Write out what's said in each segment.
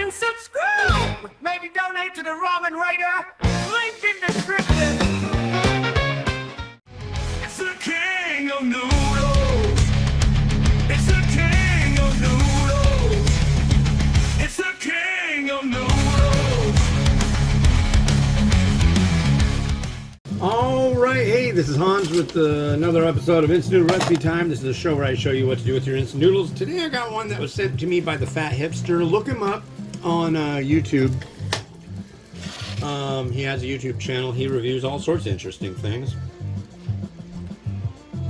and subscribe. Maybe donate to the Ramen Writer. Link in description. It's the king of noodles. It's the king of noodles. It's the king of noodles. All right, hey, this is Hans with another episode of Instant Noodle Recipe Time. This is a show where I show you what to do with your instant noodles. Today I got one that was sent to me by the Fat Hipster. Look him up on YouTube. He has a YouTube channel. He reviews all sorts of interesting things.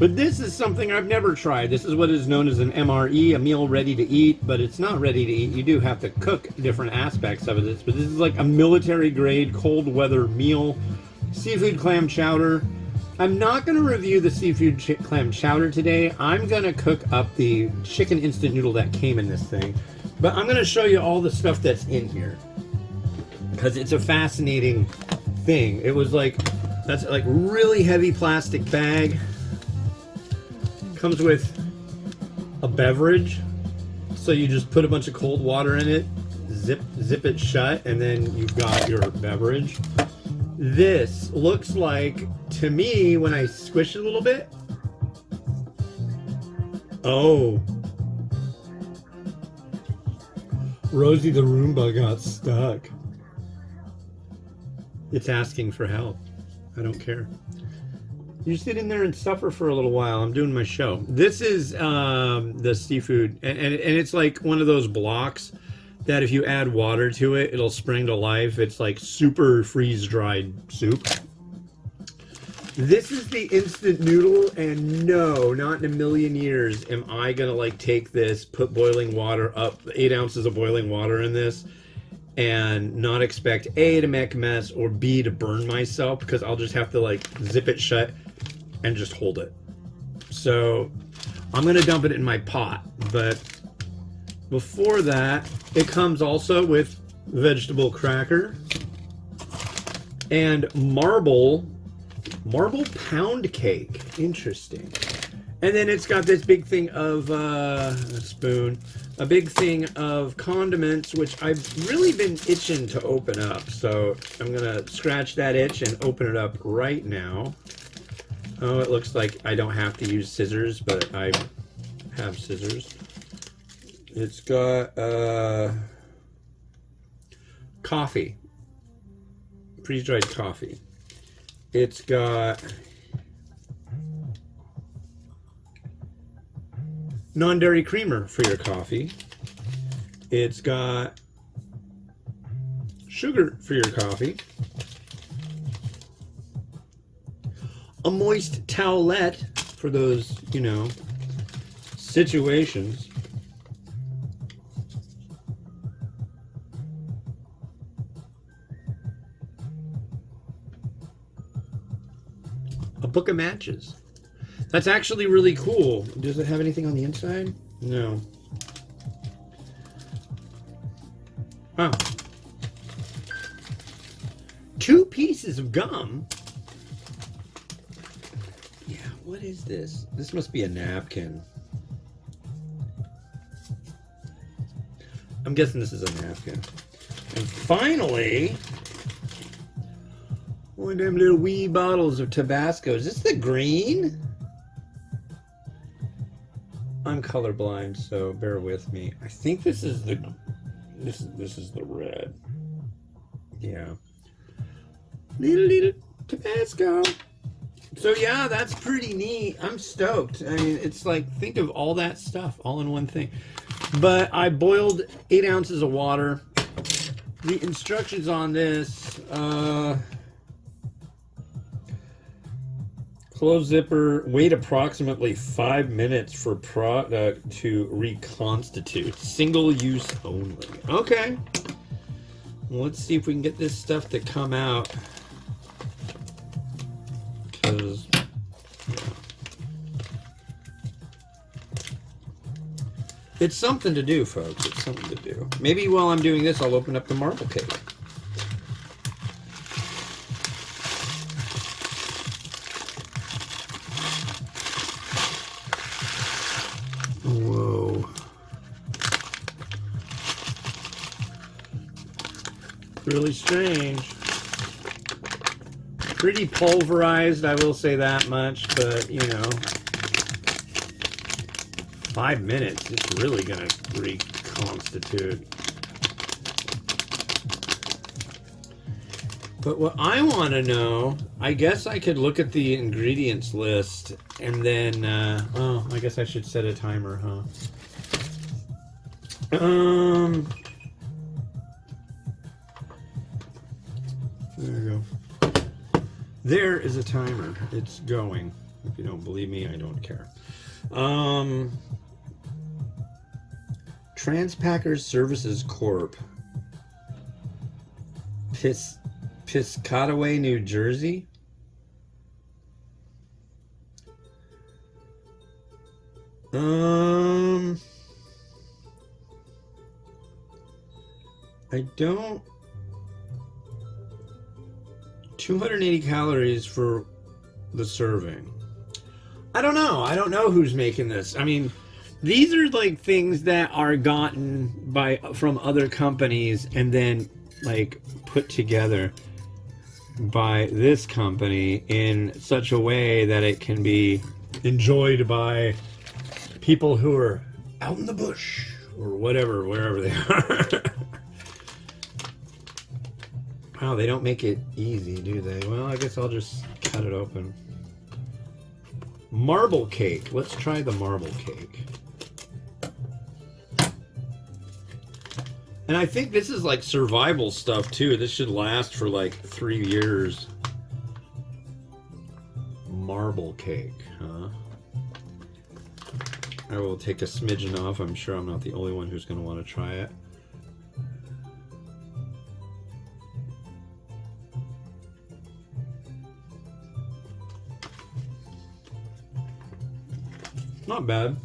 But this is something I've never tried. This is what is known as an MRE, a meal ready to eat, but it's not ready to eat. You do have to cook different aspects of it. But this is like a military grade cold weather meal. Seafood clam chowder. I'm not going to review the seafood clam chowder today. I'm going to cook up the chicken instant noodle that came in this thing. But I'm going to show you all the stuff that's in here, because it's a fascinating thing. It was like, that's like really heavy plastic bag. Comes with a beverage. So you just put a bunch of cold water in it, zip it shut, and then you've got your beverage. This looks like, to me, when I squish it a little bit, oh, Rosie the Roomba got stuck. It's asking for help. I don't care. You sit in there and suffer for a little while. I'm doing my show. This is the seafood, and it's like one of those blocks that if you add water to it, it'll spring to life. It's like super freeze-dried soup. This is the instant noodle, and no, not in a million years am I gonna like take this, put boiling water up, 8 ounces of boiling water in this, and not expect A, to make a mess, or B, to burn myself, because I'll just have to like zip it shut and just hold it. So I'm gonna dump it in my pot, but before that, it comes also with vegetable cracker and marble pound cake. Interesting. And then it's got this big thing of a big thing of condiments, which I've really been itching to open up. So I'm gonna scratch that itch and open it up right now. Oh, it looks like I don't have to use scissors, but I have scissors. It's got coffee, freeze-dried coffee. It's got non-dairy creamer for your coffee. It's got sugar for your coffee. A moist towelette for those, you know, situations. A book of matches. That's actually really cool. Does it have anything on the inside? No. Wow. 2 pieces of gum. Yeah, what is this? This must be a napkin. I'm guessing this is a napkin. And finally, one of them little wee bottles of Tabasco. Is this the green? I'm colorblind, so bear with me. I think this is the this is the red. Yeah. Little Tabasco. So yeah, that's pretty neat. I'm stoked. I mean, it's like, think of all that stuff all in one thing. But I boiled 8 ounces of water. The instructions on this, close zipper, wait approximately 5 minutes for product to reconstitute. Single use only. Okay. Well, let's see if we can get this stuff to come out. Because, yeah. It's something to do, folks. It's something to do. Maybe while I'm doing this, I'll open up the marble cake. Whoa. Really strange. Pretty pulverized, I will say that much, but you know, 5 minutes, it's really gonna reconstitute. But what I want to know, I guess I could look at the ingredients list and then, oh, I guess I should set a timer, huh? There we go. There is a timer. It's going. If you don't believe me, I don't care. Transpackers Services Corp. Piscataway, New Jersey. I don't. 280 calories for the serving. I don't know. I don't know who's making this. I mean, these are like things that are gotten from other companies and then like put together by this company in such a way that it can be enjoyed by people who are out in the bush or whatever, wherever they are. Wow, they don't make it easy, do they? Well, I guess I'll just cut it open. Marble cake. Let's try the marble cake. And I think this is like survival stuff too. This should last for like 3 years. Marble cake, huh? I will take a smidgen off. I'm sure I'm not the only one who's going to want to try it. Not bad.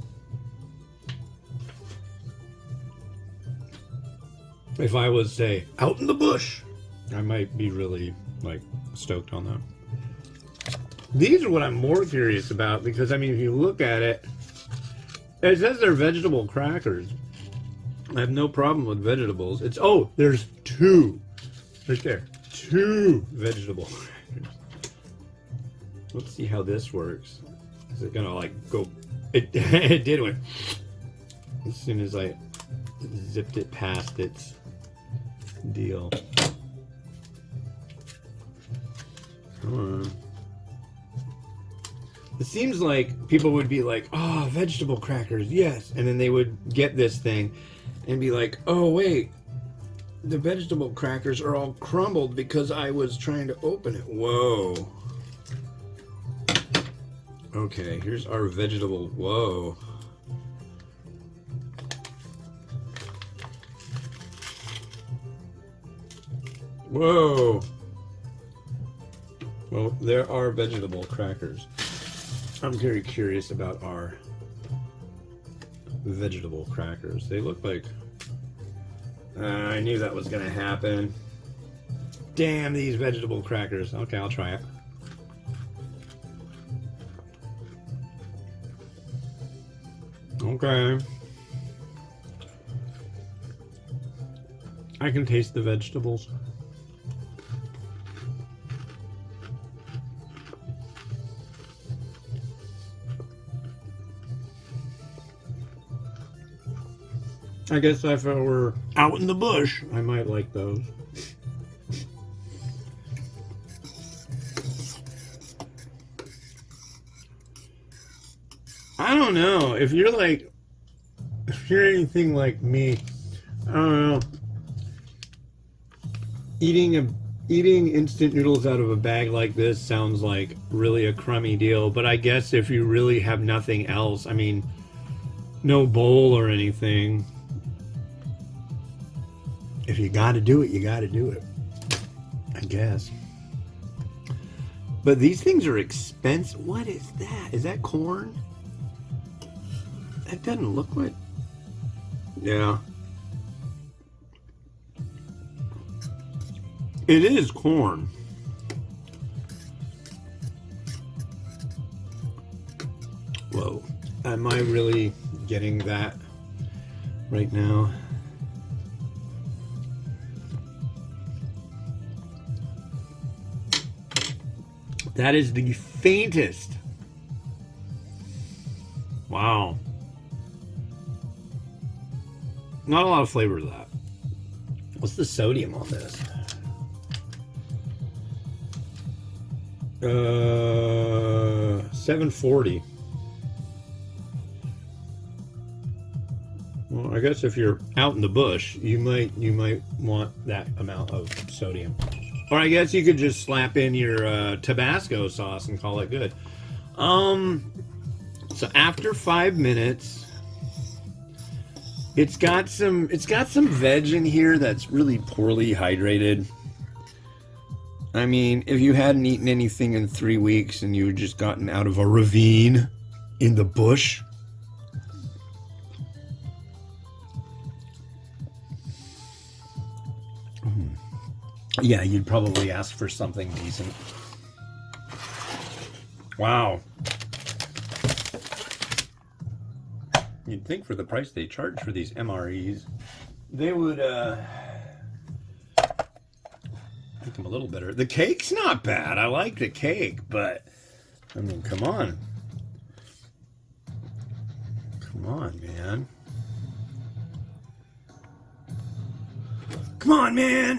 If I was, say, out in the bush, I might be really, like, stoked on that. These are what I'm more curious about, because, I mean, if you look at it, it says they're vegetable crackers. I have no problem with vegetables. It's, oh, there's 2. Right there. 2 vegetable crackers. Let's see how this works. Is it gonna, like, go... It did went as soon as I zipped it past its deal. Come on. It seems like people would be like, oh, vegetable crackers, yes. And then they would get this thing and be like, oh, wait, the vegetable crackers are all crumbled because I was trying to open it. Whoa. Okay, here's our vegetable. Whoa. Whoa. Well, there are vegetable crackers. I'm very curious about our vegetable crackers. They look like... I knew that was going to happen. Damn these vegetable crackers. Okay, I'll try it. Okay. I can taste the vegetables. I guess if I were out in the bush, I might like those. I don't know. If you're anything like me, I don't know. Eating instant noodles out of a bag like this sounds like really a crummy deal. But I guess if you really have nothing else, I mean, no bowl or anything. If you gotta do it, you gotta do it. I guess. But these things are expensive. What is that? Is that corn? That doesn't look like... Yeah. It is corn. Whoa. Am I really getting that right now? That is the faintest. Wow. Not a lot of flavor to that. What's the sodium on this? 740. Well, I guess if you're out in the bush, you might want that amount of sodium. Or I guess you could just slap in your Tabasco sauce and call it good. So after 5 minutes, it's got some veg in here that's really poorly hydrated. I mean, if you hadn't eaten anything in 3 weeks and you had just gotten out of a ravine in the bush, yeah, you'd probably ask for something decent. Wow. You'd think for the price they charge for these MREs, they would make them a little better. The cake's not bad. I like the cake, but I mean, come on. Come on, man. Come on, man.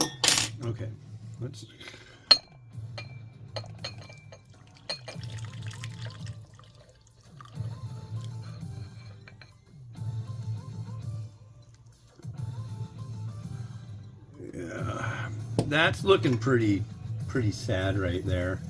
Okay, let's. Yeah, that's looking pretty sad right there.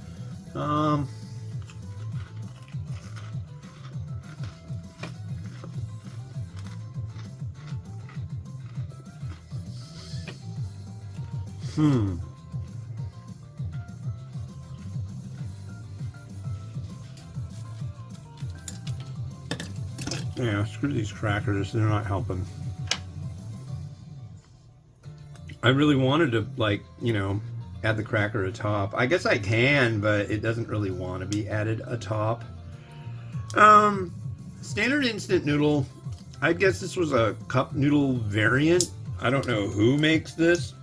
Yeah, screw these crackers. They're not helping. I really wanted to, like, you know, add the cracker atop. I guess I can, but it doesn't really want to be added atop. Standard instant noodle. I guess this was a cup noodle variant. I don't know who makes this,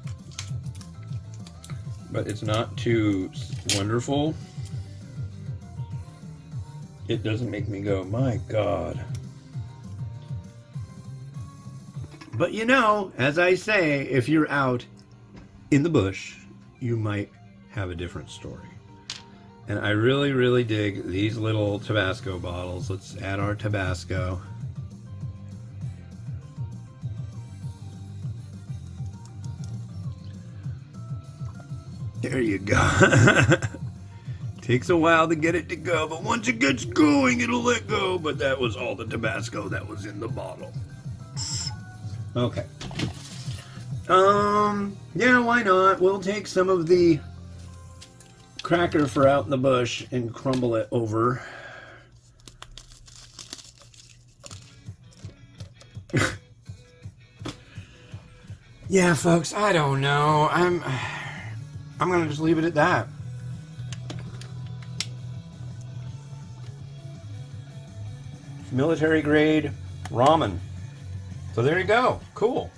but it's not too wonderful. It doesn't make me go, my God. But you know, as I say, if you're out in the bush, you might have a different story. And I really, really dig these little Tabasco bottles. Let's add our Tabasco. There you go. Takes a while to get it to go, but once it gets going, it'll let go. But that was all the Tabasco that was in the bottle. Okay. Yeah, why not? We'll take some of the cracker for out in the bush and crumble it over. Yeah, folks, I don't know. I'm gonna just leave it at that. Military grade ramen. So there you go. Cool.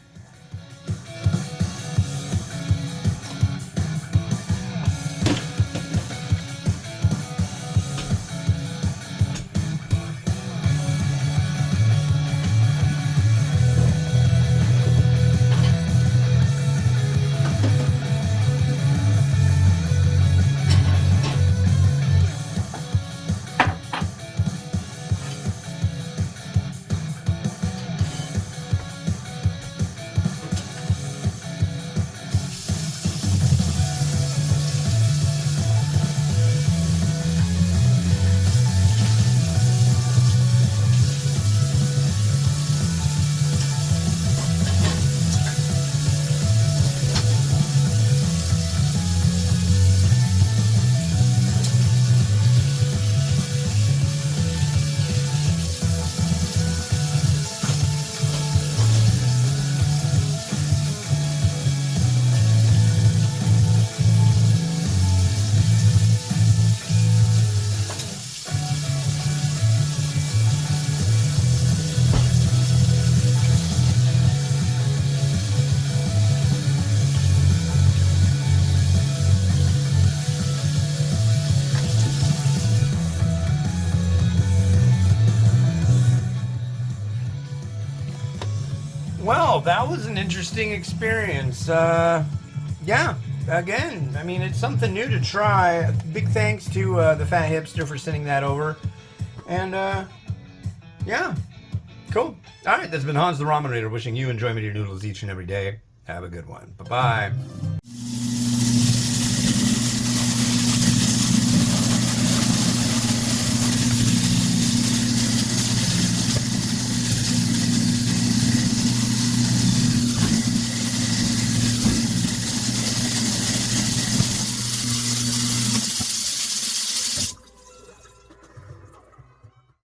Well, that was an interesting experience. Yeah, again, I mean, it's something new to try. Big thanks to the Fat Hipster for sending that over. And, yeah, cool. All right, that's been Hans the Ramen Raider wishing you enjoyment of your noodles each and every day. Have a good one. Bye-bye.